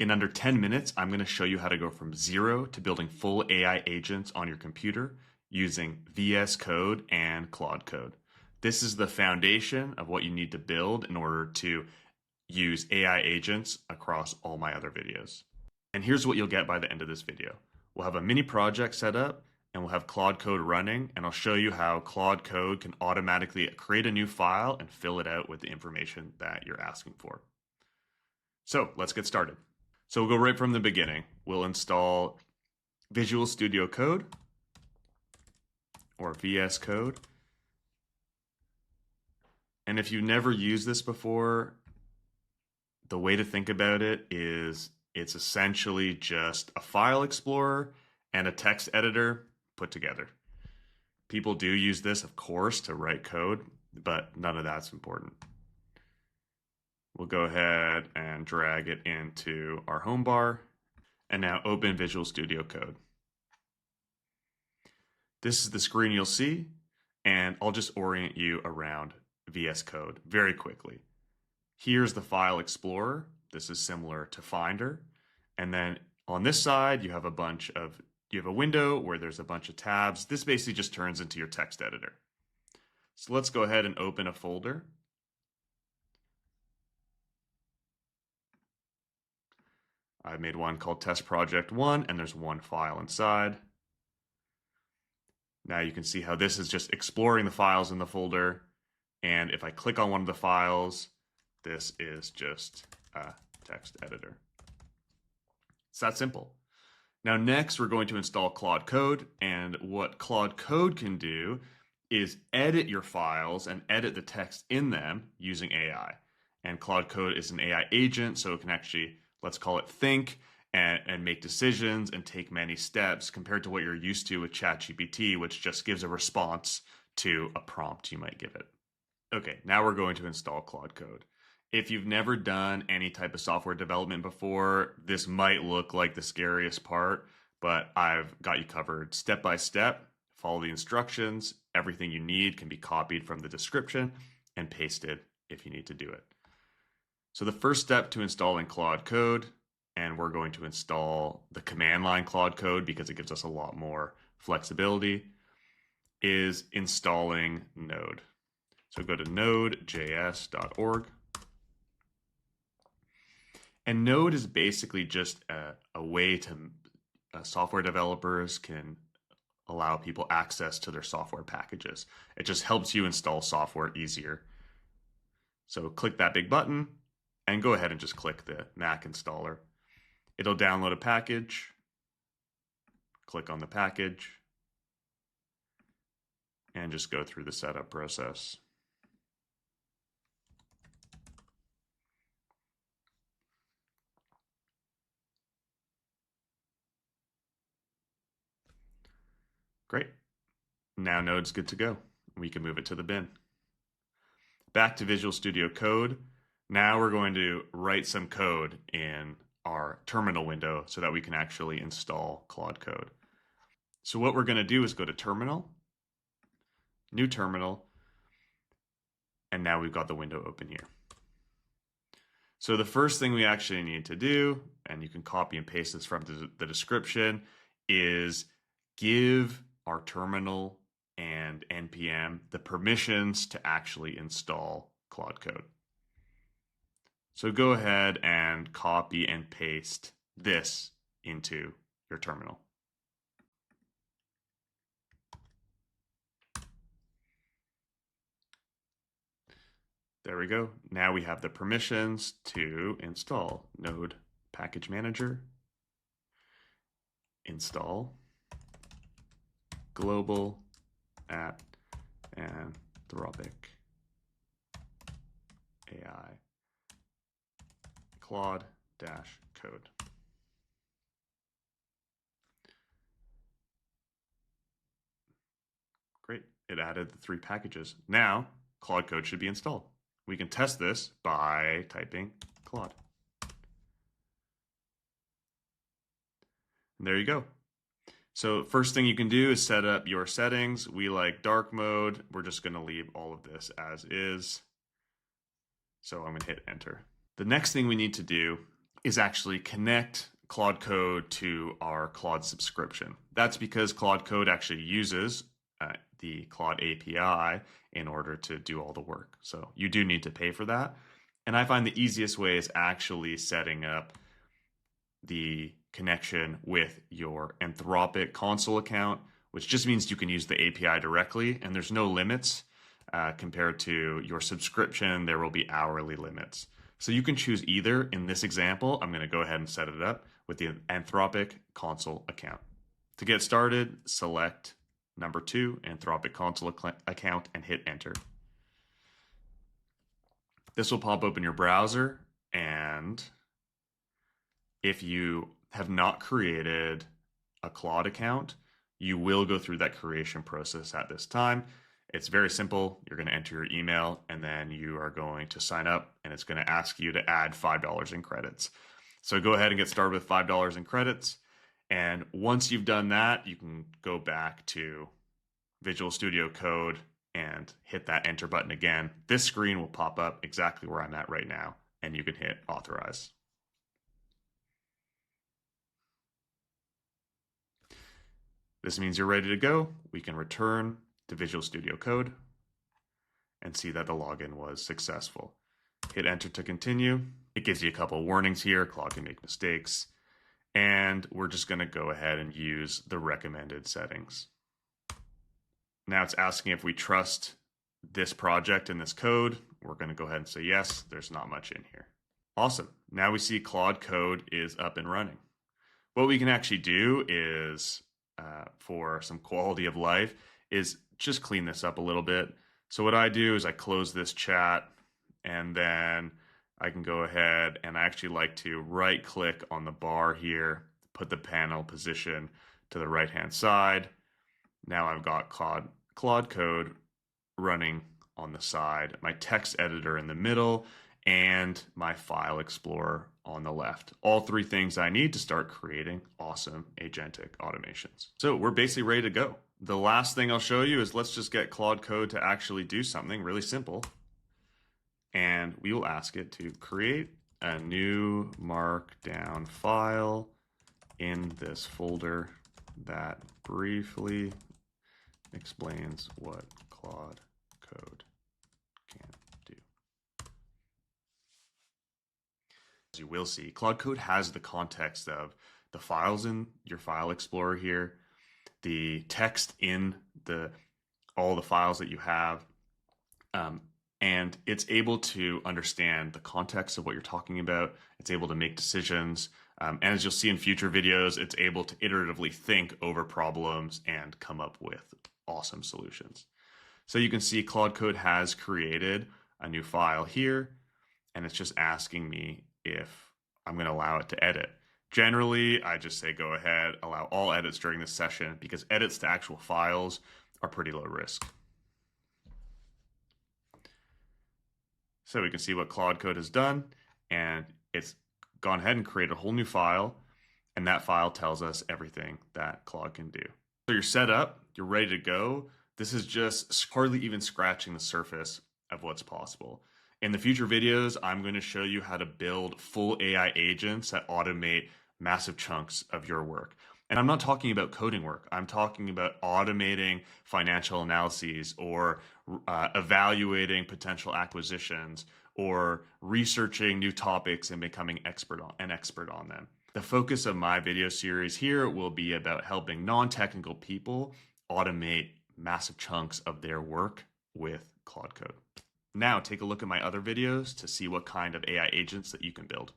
In under 10 minutes, I'm going to show you how to go from zero to building full AI agents on your computer using VS Code and Claude Code. This is the foundation of what you need to build in order to use AI agents across all my other videos. And here's what you'll get by the end of this video. We'll have a mini project set up and we'll have Claude Code running, and I'll show you how Claude Code can automatically create a new file and fill it out with the information that you're asking for. So let's get started. So we'll go right from the beginning. We'll install Visual Studio Code or VS Code. And if you've never used this before, the way to think about it is it's essentially just a file explorer and a text editor put together. People do use this, of course, to write code, but none of that's important. We'll go ahead and drag it into our home bar and now open Visual Studio Code. This is the screen you'll see, and I'll just orient you around VS Code very quickly. Here's the file explorer. This is similar to Finder. And then on this side, you have a window where there's a bunch of tabs. This basically just turns into your text editor. So let's go ahead and open a folder. I made one called Test Project 1, and there's one file inside. Now you can see how this is just exploring the files in the folder. And if I click on one of the files, this is just a text editor. It's that simple. Now next, we're going to install Claude Code. And what Claude Code can do is edit your files and edit the text in them using AI. And Claude Code is an AI agent, so it can actually, let's call it, think and make decisions and take many steps compared to what you're used to with ChatGPT, which just gives a response to a prompt you might give it. Okay, now we're going to install Claude Code. If you've never done any type of software development before, this might look like the scariest part, but I've got you covered step by step. Follow the instructions. Everything you need can be copied from the description and pasted if you need to do it. So the first step to installing Claude Code, and we're going to install the command line Claude Code because it gives us a lot more flexibility, is installing Node. So go to Node.js.org. And Node is basically just a way to software developers can allow people access to their software packages. It just helps you install software easier. So click that big button and go ahead and just click the Mac installer. It'll download a package. Click on the package and just go through the setup process. Great. Now Node's good to go. We can move it to the bin. Back to Visual Studio Code. Now we're going to write some code in our terminal window so that we can actually install Claude Code. So what we're going to do is go to Terminal, New Terminal, and now we've got the window open here. So the first thing we actually need to do, and you can copy and paste this from the description, is give our terminal and npm the permissions to actually install Claude Code. So go ahead and copy and paste this into your terminal. There we go. Now we have the permissions to install Node Package Manager, install global at Anthropic AI Claude-code. Great, it added the 3 packages. Now Claude Code should be installed. We can test this by typing Claude. And there you go. So first thing you can do is set up your settings. We like dark mode. We're just going to leave all of this as is. So I'm going to hit enter. The next thing we need to do is actually connect Claude Code to our Claude subscription. That's because Claude Code actually uses the Claude API in order to do all the work. So you do need to pay for that. And I find the easiest way is actually setting up the connection with your Anthropic console account, which just means you can use the API directly and there's no limits. Compared to your subscription, there will be hourly limits. So you can choose either. In this example, I'm going to go ahead and set it up with the Anthropic console account. To get started, select number 2, Anthropic console account, and hit enter. This will pop open your browser, and if you have not created a Claude account, you will go through that creation process at this time. It's very simple. You're going to enter your email and then you are going to sign up and it's going to ask you to add $5 in credits. So go ahead and get started with $5 in credits. And once you've done that, you can go back to Visual Studio Code and hit that enter button again. This screen will pop up exactly where I'm at right now and you can hit authorize. This means you're ready to go. We can return to Visual Studio Code and see that the login was successful. Hit enter to continue. It gives you a couple of warnings here. Claude can make mistakes. And we're just going to go ahead and use the recommended settings. Now it's asking if we trust this project and this code. We're going to go ahead and say yes. There's not much in here. Awesome. Now we see Claude Code is up and running. What we can actually do is, for some quality of life, is just clean this up a little bit. So what I do is I close this chat and then I can go ahead and I actually like to right click on the bar here, put the panel position to the right hand side. Now I've got Claude Code running on the side, my text editor in the middle, and my file explorer on the left. All 3 things I need to start creating awesome agentic automations. So we're basically ready to go. The last thing I'll show you is let's just get Claude Code to actually do something really simple. And we will ask it to create a new markdown file in this folder that briefly explains what Claude Code can do. As you will see, Claude Code has the context of the files in your file explorer here, the text in all the files that you have, and it's able to understand the context of what you're talking about. It's able to make decisions. And as you'll see in future videos, it's able to iteratively think over problems and come up with awesome solutions. So you can see Claude Code has created a new file here, and it's just asking me if I'm going to allow it to edit. Generally, I just say go ahead, allow all edits during this session because edits to actual files are pretty low risk. So we can see what Claude Code has done, and it's gone ahead and created a whole new file, and that file tells us everything that Claude can do. So you're set up, you're ready to go. This is just hardly even scratching the surface of what's possible. In the future videos, I'm going to show you how to build full AI agents that automate massive chunks of your work. And I'm not talking about coding work. I'm talking about automating financial analyses or evaluating potential acquisitions or researching new topics and becoming an expert on them. The focus of my video series here will be about helping non-technical people automate massive chunks of their work with Claude Code. Now take a look at my other videos to see what kind of AI agents that you can build.